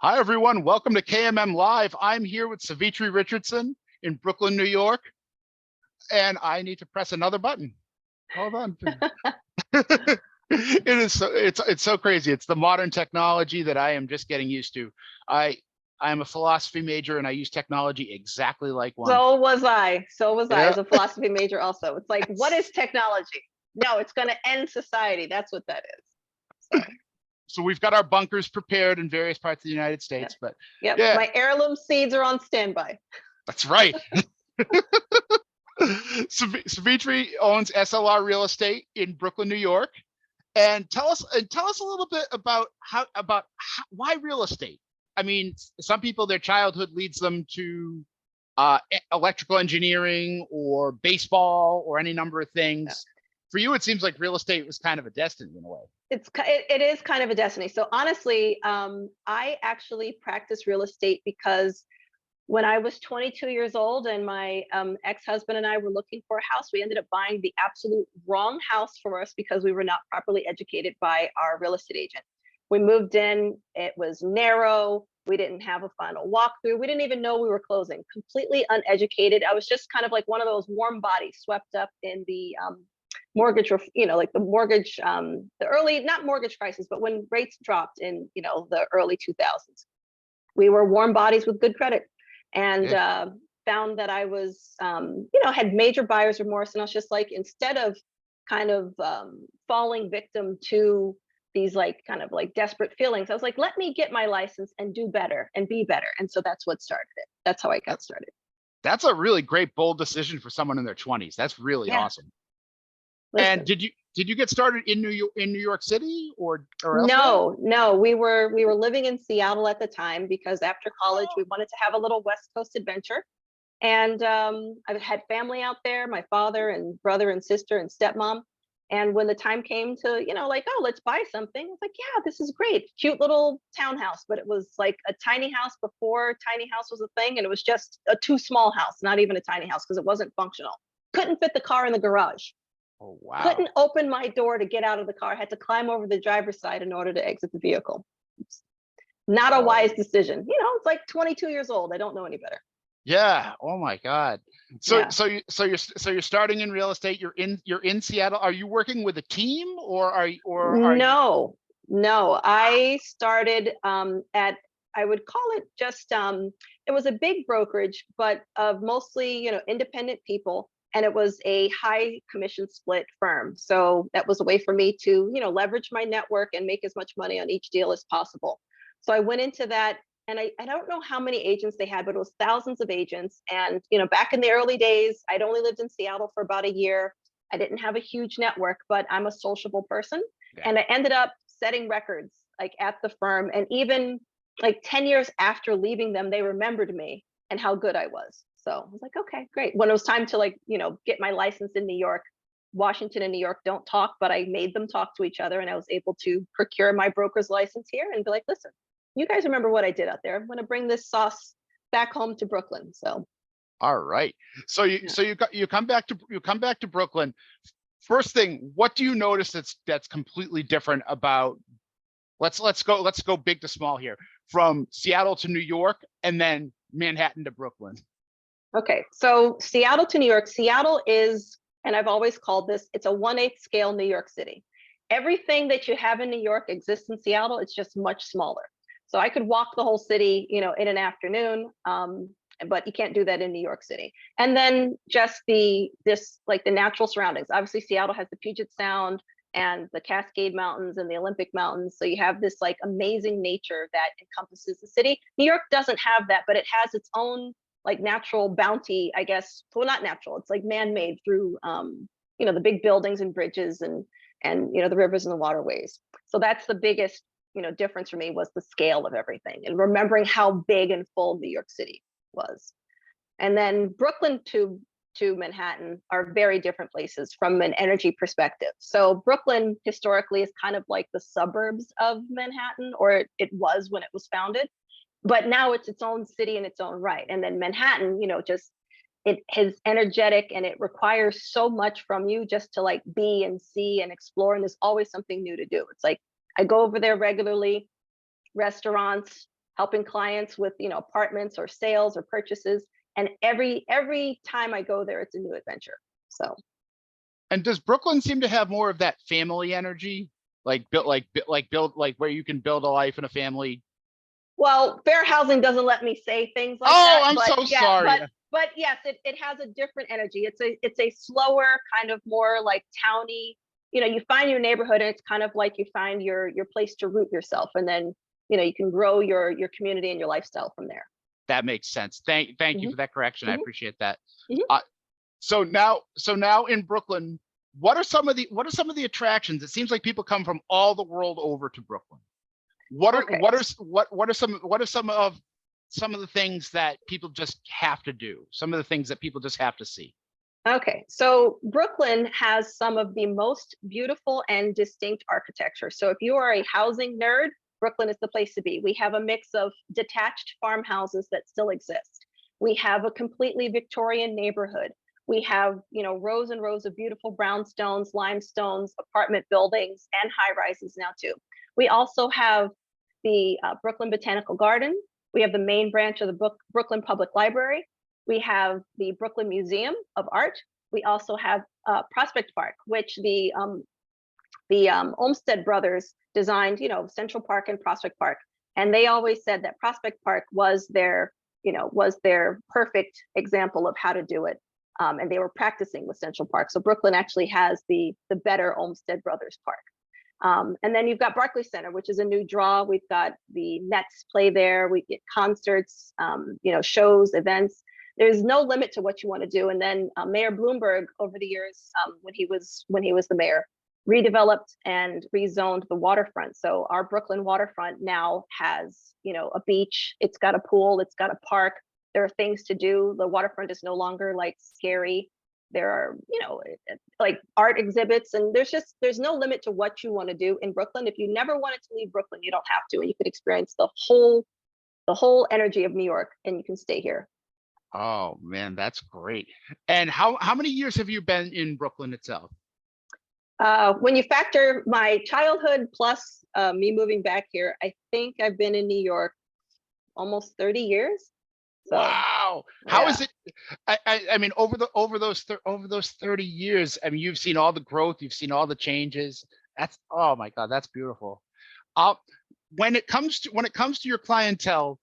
Hi, everyone. Welcome to KMM Live. I'm here with Savitri Richardson in Brooklyn, New York, and I need to press another button. Hold on. It's so crazy. It's the modern technology that I am just getting used to. I'm a philosophy major and I use technology exactly like one. So was I. So was I Yeah. as a philosophy major also. It's like, what is technology? No, it's going to end society. That's what that is. So we've got our bunkers prepared in various parts of the United States, but Yep. yeah, My heirloom seeds are on standby. that's right. Savitri owns SLR Real Estate in Brooklyn, New York. And tell us a little bit about why real estate. I mean, some people, their childhood leads them to electrical engineering or baseball or any number of things. Yeah. For you, it seems like real estate was kind of a destiny in a way. It is kind of a destiny. So honestly, I actually practice real estate because when I was 22 years old and my ex-husband and I were looking for a house, we ended up buying the absolute wrong house for us because we were not properly educated by our real estate agent. We moved in, it was narrow, we didn't have a final walkthrough, we didn't even know we were closing, completely uneducated. I was just kind of like one of those warm bodies swept up in the mortgage, like the mortgage, the early, not mortgage crisis, but when rates dropped in, the early 2000s. We were warm bodies with good credit. And found that I was, had major buyer's remorse. And I was just like, instead of kind of falling victim to these kind of desperate feelings, I was like, let me get my license and do better and be better. And so that's what started it. That's how I got started. That's a really great, bold decision for someone in their 20s. That's really awesome. Listen. And did you get started in New York City or elsewhere? No, we were living in Seattle at the time because after college we wanted to have a little West Coast adventure, and I had family out there, my father and brother and sister and stepmom. And when the time came to oh, let's buy something, I was like, yeah, this is great, cute little townhouse, but it was like a tiny house before tiny house was a thing, and it was just a too small house, not even a tiny house because it wasn't functional. Couldn't fit the car in the garage. Oh, wow. Couldn't open my door to get out of the car. I had to climb over the driver's side in order to exit the vehicle. Not a wise decision. It's like 22 years old. I don't know any better. Yeah. Oh my God. So yeah. so you're starting in real estate. You're in Seattle. Are you working with a team or No. I started at, I would call it just it was a big brokerage, but of mostly independent people. And it was a high commission split firm. So that was a way for me to, leverage my network and make as much money on each deal as possible. So I went into that, and I don't know how many agents they had, but it was thousands of agents. And, back in the early days, I'd only lived in Seattle for about a year. I didn't have a huge network, but I'm a sociable person. Yeah. And I ended up setting records at the firm. And even 10 years after leaving them, they remembered me and how good I was. So I was like, okay, great. When it was time to get my license in New York, Washington and New York don't talk, but I made them talk to each other, and I was able to procure my broker's license here and be like, listen, you guys remember what I did out there. I'm going to bring this sauce back home to Brooklyn. So. All right. So you come back to Brooklyn. First thing, what do you notice that's completely different about, let's go big to small here, from Seattle to New York and then Manhattan to Brooklyn? Okay, so Seattle to New York. Seattle is, and I've always called this, it's a 1/8 scale New York City. Everything that you have in New York exists in Seattle. It's just much smaller. So I could walk the whole city, in an afternoon, but you can't do that in New York City. And then just the natural surroundings. Obviously, Seattle has the Puget Sound and the Cascade Mountains and the Olympic Mountains. So you have this amazing nature that encompasses the city. New York doesn't have that, but it has its own natural bounty, I guess. Well, not natural, it's man-made through the big buildings and bridges and the rivers and the waterways. So that's the biggest difference for me, was the scale of everything and remembering how big and full New York City was. And then Brooklyn to Manhattan are very different places from an energy perspective. So Brooklyn historically is kind of like the suburbs of Manhattan, or it was when it was founded. But now it's its own city in its own right. And then Manhattan, just it is energetic, and it requires so much from you just to be and see and explore. And there's always something new to do. It's I go over there regularly, restaurants, helping clients with, apartments or sales or purchases. And every time I go there, it's a new adventure. So. And does Brooklyn seem to have more of that family energy, like build like where you can build a life and a family? Well, fair housing doesn't let me say things like Oh, that, I'm but so yeah, sorry. but yes, it has a different energy. It's a slower, kind of more like towny. You find your neighborhood, and it's kind of like you find your place to root yourself, and then you can grow your community and your lifestyle from there. That makes sense. Thank you Mhm, for that correction. I mhm, appreciate that. mhm. Uh, so now in Brooklyn, what are some of the attractions? It seems like people come from all the world over to Brooklyn. What are Okay. some of the things that people just have to do? Some of the things that people just have to see. Okay, so Brooklyn has some of the most beautiful and distinct architecture. So if you are a housing nerd, Brooklyn is the place to be. We have a mix of detached farmhouses that still exist. We have a completely Victorian neighborhood. We have, rows and rows of beautiful brownstones, limestones, apartment buildings, and high rises now too. We also have the Brooklyn Botanical Garden. We have the main branch of the Brooklyn Public Library. We have the Brooklyn Museum of Art. We also have Prospect Park, which the Olmsted brothers designed, Central Park and Prospect Park. And they always said that Prospect Park was their perfect example of how to do it. And they were practicing with Central Park. So Brooklyn actually has the better Olmsted brothers park. And then you've got Barclays Center, which is a new draw. We've got the Nets play there. We get concerts, shows, events. There's no limit to what you want to do. And then Mayor Bloomberg, over the years, when he was the mayor, redeveloped and rezoned the waterfront. So our Brooklyn waterfront now has, a beach. It's got a pool. It's got a park. There are things to do. The waterfront is no longer like scary. There are, like art exhibits, and there's no limit to what you want to do in Brooklyn. If you never wanted to leave Brooklyn, you don't have to, and you could experience the whole energy of New York, and you can stay here. Oh man, that's great. And how many years have you been in Brooklyn itself? When you factor my childhood plus me moving back here, I think I've been in New York almost 30 years. So, Wow. How yeah. is it? I mean, over those 30 years, I mean, you've seen all the growth, you've seen all the changes. Oh my God, that's beautiful. Uh, when it comes to your clientele,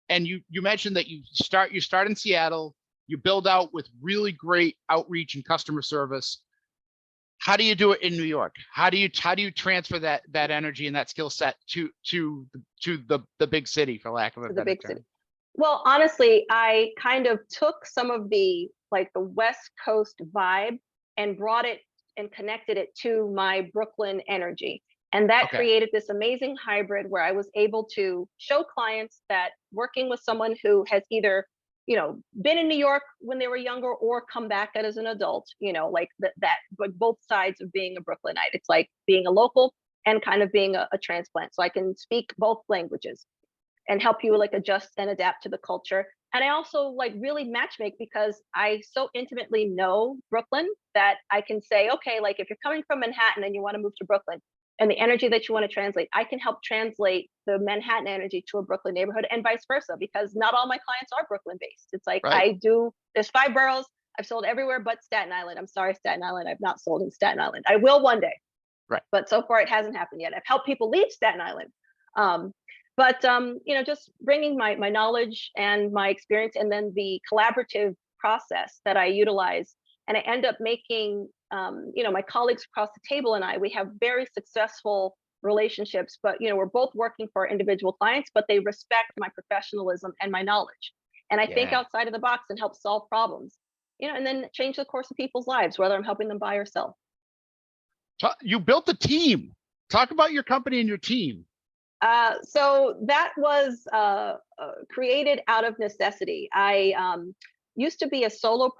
and you mentioned that you start in Seattle, you build out with really great outreach and customer service. How do you do it in New York? How do you transfer that energy and that skill set to the big city, for lack of a To the better big city. term? Well, honestly, I kind of took some of the West Coast vibe and brought it and connected it to my Brooklyn energy. And that Okay. created this amazing hybrid where I was able to show clients that working with someone who has either, been in New York when they were younger or come back as an adult, like but both sides of being a Brooklynite. It's like being a local and kind of being a transplant. So I can speak both languages and help you adjust and adapt to the culture. And I also really matchmake because I so intimately know Brooklyn that I can say, okay, if you're coming from Manhattan and you want to move to Brooklyn and the energy that you want to translate, I can help translate the Manhattan energy to a Brooklyn neighborhood and vice versa, because not all my clients are Brooklyn based. It's like Right. there's 5 boroughs. I've sold everywhere but Staten Island. I'm sorry, Staten Island. I've not sold in Staten Island. I will one day. Right. But so far it hasn't happened yet. I've helped people leave Staten Island. But just bringing my knowledge and my experience, and then the collaborative process that I utilize, and I end up making my colleagues across the table and we have very successful relationships. But we're both working for individual clients, but they respect my professionalism and my knowledge, and I think Yeah. outside of the box and help solve problems, and then change the course of people's lives, whether I'm helping them buy or sell. You built a team. Talk about your company and your team. So that was created out of necessity. I used to be a solo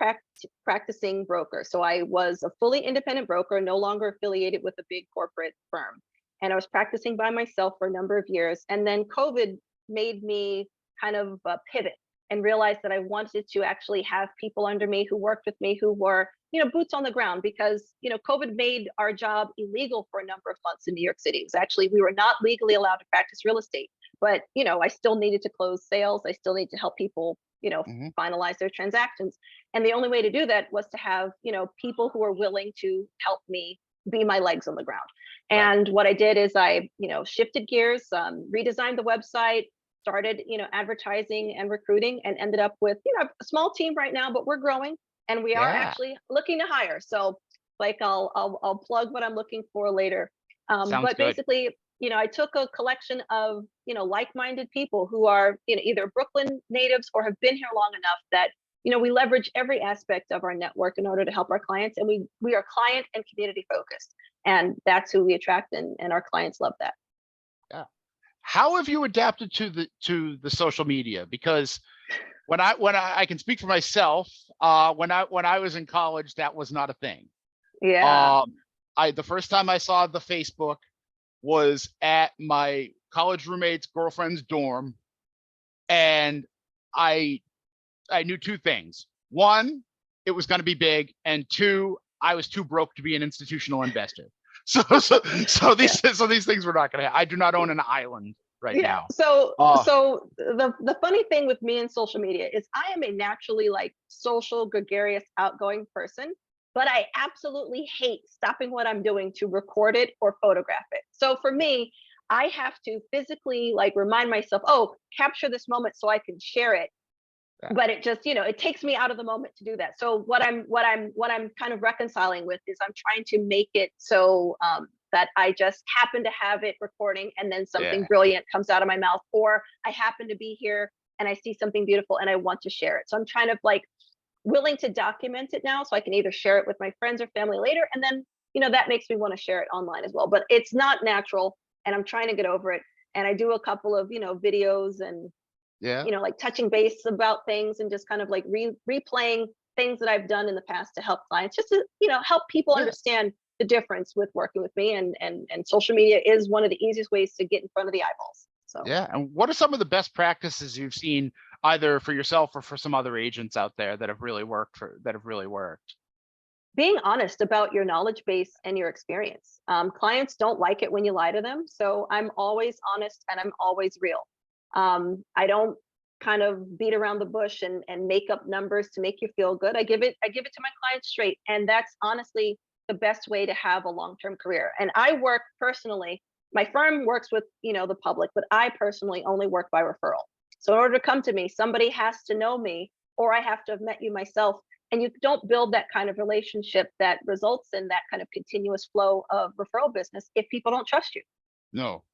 practicing broker. So I was a fully independent broker, no longer affiliated with a big corporate firm. And I was practicing by myself for a number of years. And then COVID made me kind of pivot and realized that I wanted to actually have people under me who worked with me, who were, boots on the ground, because, COVID made our job illegal for a number of months in New York City. It was actually, we were not legally allowed to practice real estate, but I still needed to close sales. I still need to help people, Hmm. finalize their transactions. And the only way to do that was to have, people who are willing to help me be my legs on the ground. Right. And what I did is I, shifted gears, redesigned the website, started, advertising and recruiting, and ended up with, a small team right now, but we're growing and we are Yeah. actually looking to hire. So like I'll plug what I'm looking for later. Sounds But good. basically, I took a collection of, like-minded people who are, either Brooklyn natives or have been here long enough that, we leverage every aspect of our network in order to help our clients. And we are client and community focused. And that's who we attract, and our clients love that. Yeah. How have you adapted to the social media? Because when I can speak for myself, when I was in college, that was not a thing. Yeah. Um, the first time I saw the Facebook was at my college roommate's girlfriend's dorm, and I I knew two things. One, it was going to be big, and two, I was too broke to be an institutional investor. Yeah. So these things were not going to. I do not own an island right Yeah. now. So Uh, so the funny thing with me and social media is I am a naturally like social, gregarious, outgoing person, but I absolutely hate stopping what I'm doing to record it or photograph it. So for me, I have to physically like remind myself, oh, capture this moment so I can share it. yeah, But it just, it takes me out of the moment to do that. So what I'm kind of reconciling with is I'm trying to make it so that I just happen to have it recording, and then something yeah, brilliant comes out of my mouth, or I happen to be here and I see something beautiful and I want to share it. So I'm trying to like willing to document it now so I can either share it with my friends or family later, and then that makes me want to share it online as well. But it's not natural, and I'm trying to get over it. And I do a couple of videos and yeah, like touching base about things, and just kind of like replaying things that I've done in the past to help clients, just to, help people yeah, understand the difference with working with me. And social media is one of the easiest ways to get in front of the eyeballs. So yeah. And what are some of the best practices you've seen, either for yourself or for some other agents out there that have really worked that have really worked? being honest about your knowledge base and your experience. Clients don't like it when you lie to them. So I'm always honest and I'm always real. I don't kind of beat around the bush and make up numbers to make you feel good. I give it to my clients straight. And that's honestly the best way to have a long-term career. And I work personally, my firm works with, the public, but I personally only work by referral. So in order to come to me, somebody has to know me, or I have to have met you myself. And you don't build that kind of relationship that results in that kind of continuous flow of referral business if people don't trust you. No,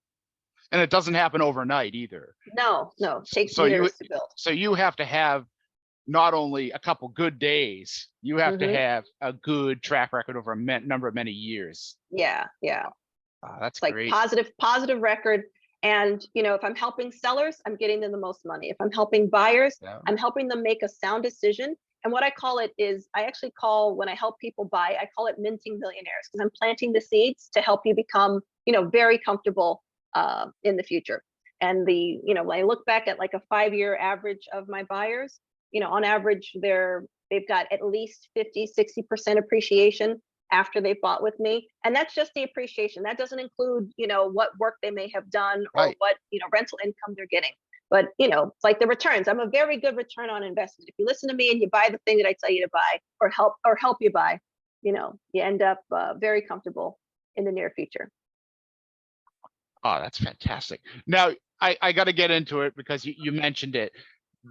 and it doesn't happen overnight either. No, no, it takes So you years to build. so you have to have not only a couple good days, you have to Hmm. have a good track record over a number of many years. Yeah, yeah. That's It's like great. positive record. And if I'm helping sellers, I'm getting them the most money. If I'm helping buyers, Yeah. I'm helping them make a sound decision. And what I call it is, I actually call, when I help people buy, I call it minting millionaires, because I'm planting the seeds to help you become, very comfortable in the future. And when I look back at like a 5-year average of my buyers, on average, they've got at least 50, 60% appreciation after they've bought with me. And that's just the appreciation. That doesn't include, what work they may have done, or Right. what, rental income they're getting. But, it's like the returns. I'm a very good return on investment. If you listen to me and you buy the thing that I tell you to buy, or help you buy, you end up very comfortable in the near future. Oh, that's fantastic. Now, I got to get into it because you mentioned it.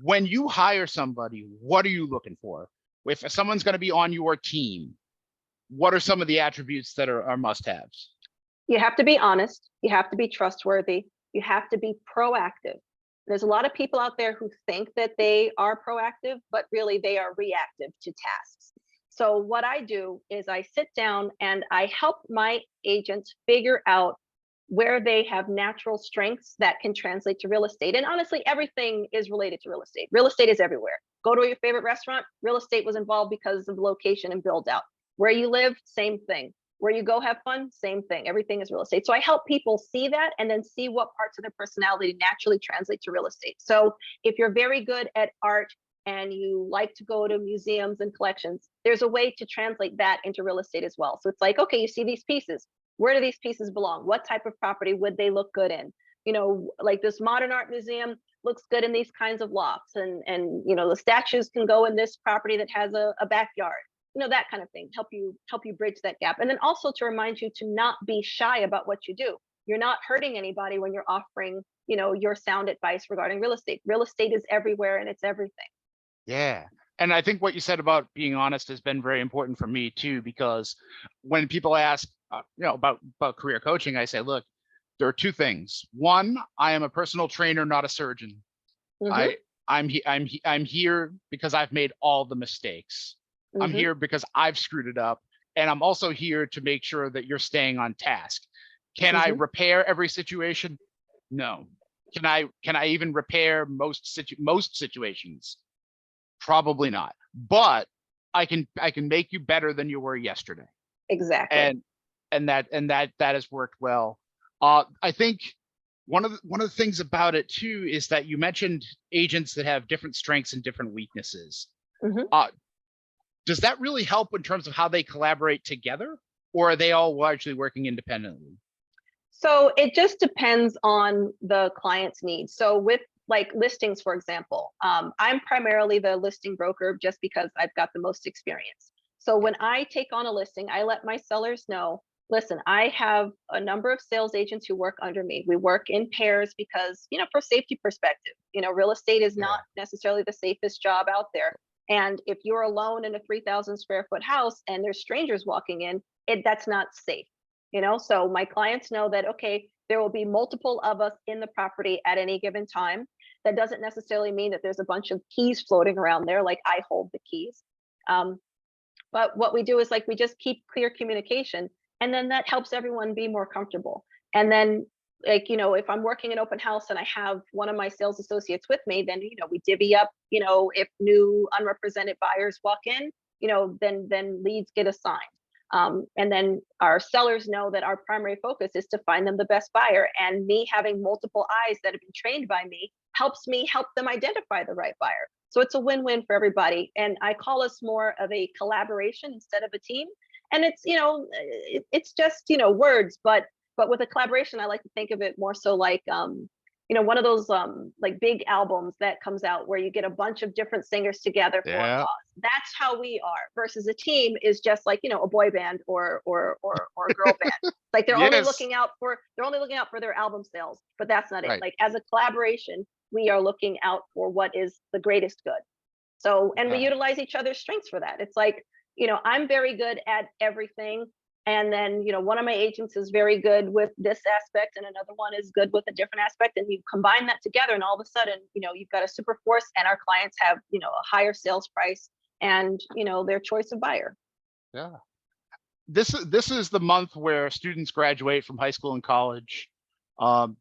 When you hire somebody, what are you looking for? If someone's going to be on your team, what are some of the attributes that are must-haves? You have to be honest. You have to be trustworthy. You have to be proactive. There's a lot of people out there who think that they are proactive, but really they are reactive to tasks. So what I do is I sit down and I help my agents figure out where they have natural strengths that can translate to real estate. And honestly, everything is related to real estate. Real estate is everywhere. Go to your favorite restaurant, real estate was involved because of location and build out. Where you live, same thing. Where you go have fun, same thing. Everything is real estate. So I help people see that, and then see what parts of their personality naturally translate to real estate. So if you're very good at art and you like to go to museums and collections, there's a way to translate that into real estate as well. So it's like, okay, you see these pieces. Where do these pieces belong? What type of property would they look good in? like this modern art museum looks good in these kinds of lofts, and the statues can go in this property that has a backyard, that kind of thing. Help you bridge that gap, and then also to remind you to not be shy about what you do. You're not hurting anybody when you're offering your sound advice regarding real estate. Real estate is everywhere, and it's everything. Yeah. And I think what you said about being honest has been very important for me too, because when people ask, about career coaching, I say, look, there are two things. One, I am a personal trainer, not a surgeon. Mhm, I'm here because I've made all the mistakes. I'm mhm, here because I've screwed it up, and I'm also here to make sure that you're staying on task. Can I mhm. repair every situation? No. Can I even repair most situations? Probably not. But I can make you better than you were yesterday. Exactly. And that has worked well. I think one of the things about it too is that you mentioned agents that have different strengths and different weaknesses. Mhm. Uh, does that really help in terms of how they collaborate together, or are they all largely working independently? So it just depends on the client's needs. So with like listings, for example, I'm primarily the listing broker just because I've got the most experience. So when I take on a listing, I let my sellers know, listen, I have a number of sales agents who work under me. We work in pairs because, for safety perspective, real estate is not Yeah. necessarily the safest job out there. And if you're alone in a 3,000 square foot house and there's strangers walking in, that's not safe. So my clients know that, okay, there will be multiple of us in the property at any given time. That doesn't necessarily mean that there's a bunch of keys floating around there, like I hold the keys. um, but what we do is like we just keep clear communication, and then that helps everyone be more comfortable. And then, like, if I'm working an open house and I have one of my sales associates with me, then we divvy up, if new unrepresented buyers walk in, then leads get assigned. And then our sellers know that our primary focus is to find them the best buyer. And me having multiple eyes that have been trained by me helps me help them identify the right buyer. So it's a win-win for everybody. And I call us more of a collaboration instead of a team. And it's, it's just, words, but with a collaboration, I like to think of it more so like, one of those like big albums that comes out where you get a bunch of different singers together for a Yeah. cause. That's how we are. Versus a team is just like, a boy band or a girl band. Like Yes. they're only looking out for their album sales, but that's not it. Right. Like as a collaboration, we are looking out for what is the greatest good. So, and we Yeah. utilize each other's strengths for that. It's like, I'm very good at everything. And then, one of my agents is very good with this aspect, and another one is good with a different aspect. And you combine that together, and all of a sudden, you've got a super force, and our clients have, a higher sales price and, their choice of buyer. Yeah. This is the month where students graduate from high school and college.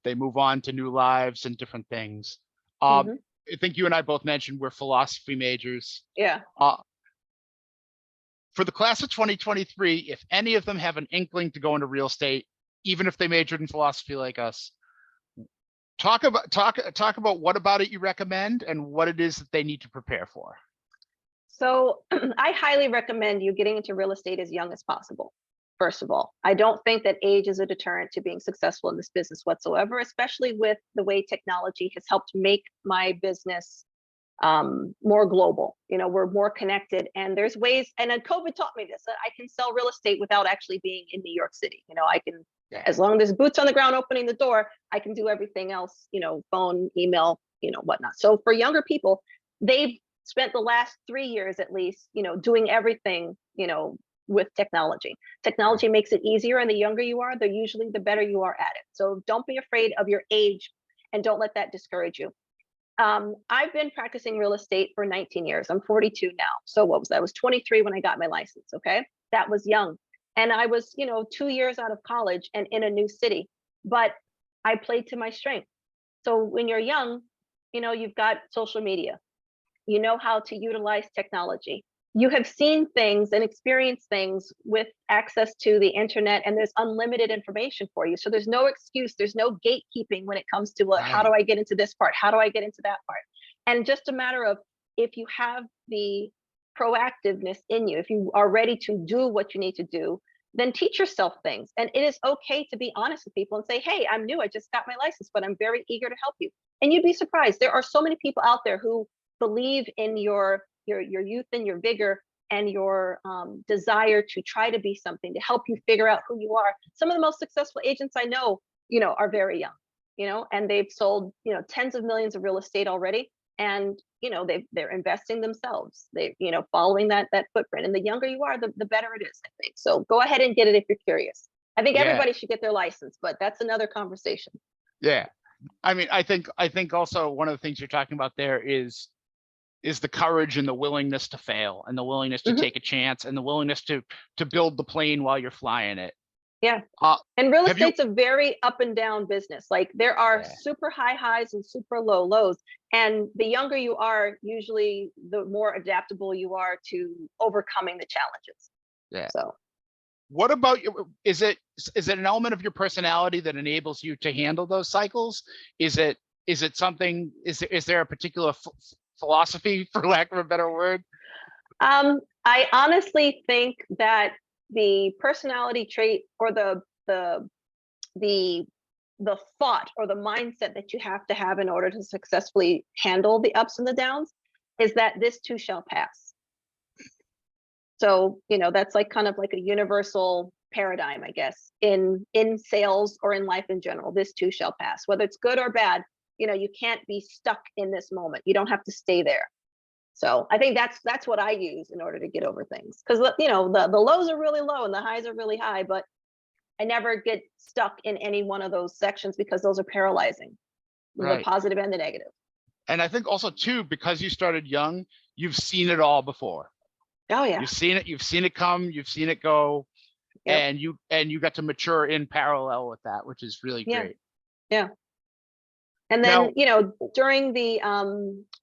They move on to new lives and different things. Um, Hmm. I think you and I both mentioned we're philosophy majors. Yeah. Uh, for the class of 2023, if any of them have an inkling to go into real estate, even if they majored in philosophy like us, talk about what about it you recommend and what it is that they need to prepare for. So I highly recommend you getting into real estate as young as possible. First of all, I don't think that age is a deterrent to being successful in this business whatsoever, especially with the way technology has helped make my business more global. We're more connected, and there's ways. And then COVID taught me this: that I can sell real estate without actually being in New York City. I can, Yeah. as long as there's boots on the ground opening the door, I can do everything else. Phone, email, whatnot. So for younger people, they've spent the last 3 years at least, doing everything, with technology. Right. Technology makes it easier, and the younger you are, the better you are at it. So don't be afraid of your age, and don't let that discourage you. I've been practicing real estate for 19 years. I'm 42 now. So what was that? I was 23 when I got my license. Okay. That was young. And I was, 2 years out of college and in a new city, but I played to my strength. So when you're young, you've got social media, you know how to utilize technology. You have seen things and experienced things with access to the internet, and there's unlimited information for you. So there's no excuse, there's no gatekeeping when it comes to how do Right. I get into this part? How do I get into that part? And just a matter of, if you have the proactiveness in you, if you are ready to do what you need to do, then teach yourself things. And it is okay to be honest with people and say, hey, I'm new, I just got my license, but I'm very eager to help you. And you'd be surprised. There are so many people out there who believe in your youth and your vigor and your desire to try to be something, to help you figure out who you are. Some of the most successful agents I know, are very young, and they've sold, tens of millions of real estate already. And, they're investing themselves. They, following that footprint. And the younger you are, the better it is, I think. So go ahead and get it if you're curious. I think Yeah. everybody should get their license, but that's another conversation. Yeah. I mean, I think also one of the things you're talking about there is the courage and the willingness to fail, and the willingness to take a chance, and the willingness to build the plane while you're flying it. Yeah. And real estate's a very up and down business. Like there are super high highs and super low lows. And the younger you are, usually the more adaptable you are to overcoming the challenges. Yeah. So what about you? Is it an element of your personality that enables you to handle those cycles? Is it something, is there a particular philosophy, for lack of a better word? I honestly think that the personality trait, or the thought or the mindset that you have to have in order to successfully handle the ups and the downs, is that this too shall pass. So, that's like kind of like a universal paradigm, I guess, in sales or in life in general. This too shall pass, whether it's good or bad. You can't be stuck in this moment. You don't have to stay there. So I think that's what I use in order to get over things, because the lows are really low and the highs are really high, but I never get stuck in any one of those sections, because those are paralyzing, the positive and the negative. And I think also too, because you started young, you've seen it all before. Oh yeah. You've seen it come, you've seen it go. Yep. And you got to mature in parallel with that, which is really great. Yeah. And then, during the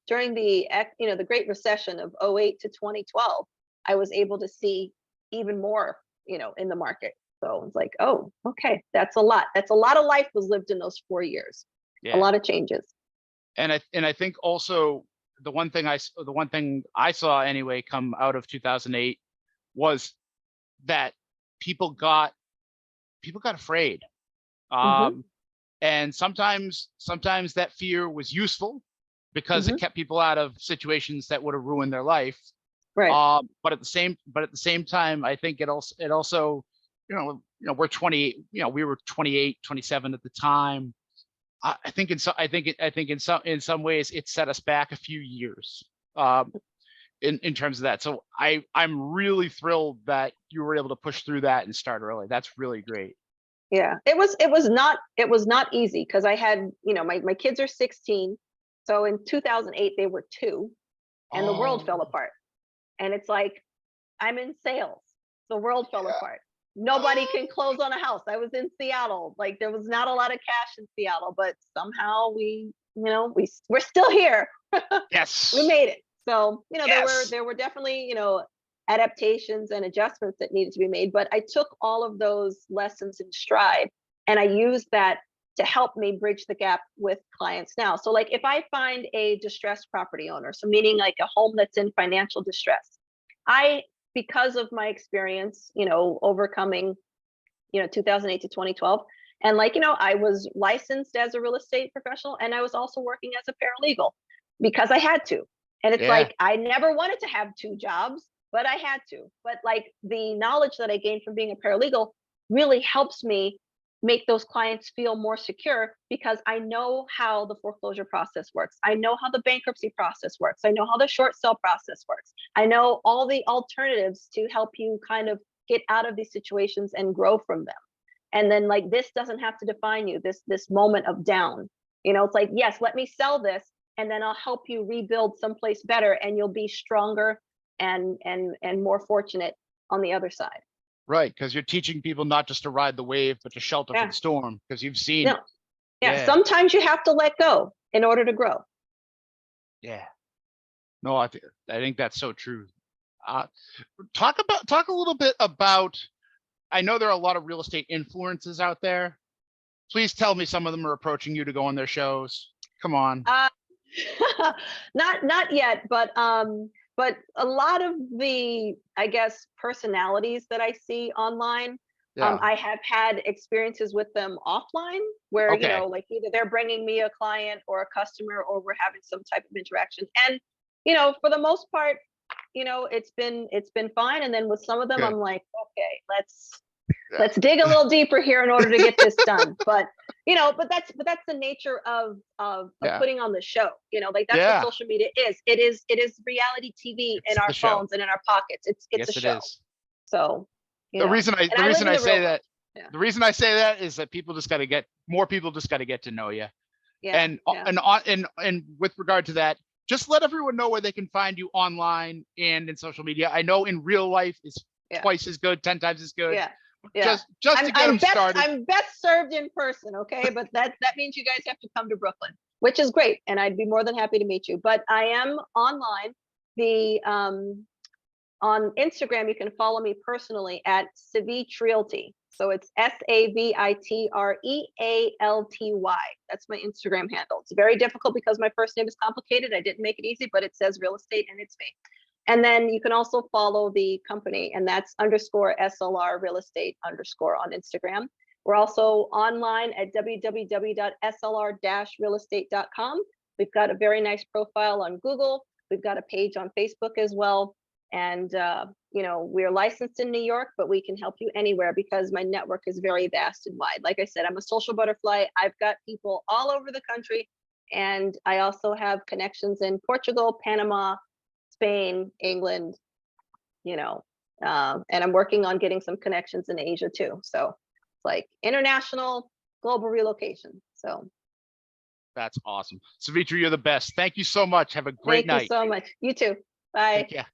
the Great Recession of 08 to 2012, I was able to see even more, in the market. So it's like, oh, okay, that's a lot. That's a lot of life was lived in those 4 years. Yeah. A lot of changes. And I think also the one thing I saw anyway come out of 2008 was that people got afraid. And sometimes that fear was useful, because it kept people out of situations that would have ruined their life. Right. But at the same time, I think it also, we're 28, we were 28, 27 at the time. I think in some ways it set us back a few years in terms of that. So I'm really thrilled that you were able to push through that and start early. That's really great. Yeah, it was not easy, because I had, my kids are 16. So in 2008 they were 2, and the world fell apart. And it's like, I'm in sales, the world fell apart. Nobody can close on a house. I was in Seattle. Like there was not a lot of cash in Seattle, but somehow we're still here. Yes. We made it. So, there were definitely, adaptations and adjustments that needed to be made, but I took all of those lessons in stride, and I used that to help me bridge the gap with clients now. So like if I find a distressed property owner, so meaning like a home that's in financial distress, because of my experience, overcoming, 2008 to 2012, and I was licensed as a real estate professional, and I was also working as a paralegal because I had to. And it's like, I never wanted to have 2 jobs, but I had to. But like the knowledge that I gained from being a paralegal really helps me make those clients feel more secure, because I know how the foreclosure process works. I know how the bankruptcy process works. I know how the short sale process works. I know all the alternatives to help you kind of get out of these situations and grow from them. And then like, this doesn't have to define you, this moment of down. It's like, yes, let me sell this, and then I'll help you rebuild someplace better, and you'll be stronger and more fortunate on the other side. Right, because you're teaching people not just to ride the wave, but to shelter from the storm, because you've seen it. Yeah, sometimes you have to let go in order to grow. Yeah. No, I think that's so true. Talk a little bit about, I know there are a lot of real estate influencers out there. Please tell me some of them are approaching you to go on their shows. Come on. Not yet, but a lot of the, I guess, personalities that I see online, Yeah. I have had experiences with them offline where, you Okay. know, like either they're bringing me a client or a customer, or we're having some type of interaction. And, you know, for the most part, you know, it's been fine. And then with some of them, Good. I'm like, okay, Yeah. let's dig a little deeper here in order to get this done. But, you know, but that's the nature of Yeah. putting on the show. You know, like that's what Yeah. social media is. It is reality TV in It's our the show. phones and in our pockets. It's a Yes, it show. is. So, you The know, reason I and the I live reason in I the real say world. that Yeah. the reason I say that is that more people just got to get to know you. Yeah. Yeah. And with regard to that, just let everyone know where they can find you online and in social media. I know in real life is Yeah. twice as good, 10 times as good. Yeah. Yeah. Just to get them started. I'm best served in person, okay? But that means you guys have to come to Brooklyn, which is great, and I'd be more than happy to meet you. But I am online. The on Instagram, you can follow me personally at Savitri Realty. So it's SAVITREALTY. That's my Instagram handle. It's very difficult because my first name is complicated. I didn't make it easy, but it says real estate and it's me. And then you can also follow the company, and that's _ SLR Real Estate _ on Instagram. We're also online at www.slr-realestate.com. We've got a very nice profile on Google. We've got a page on Facebook as well. And, you know, we're licensed in New York, but we can help you anywhere because my network is very vast and wide. Like I said, I'm a social butterfly. I've got people all over the country. And I also have connections in Portugal, Panama, Spain, England, you know, and I'm working on getting some connections in Asia too. So it's like international, global relocation. So That's awesome. Savitri, you're the best. Thank you so much. Have a great thank you night. so much. You too. Bye. Take care.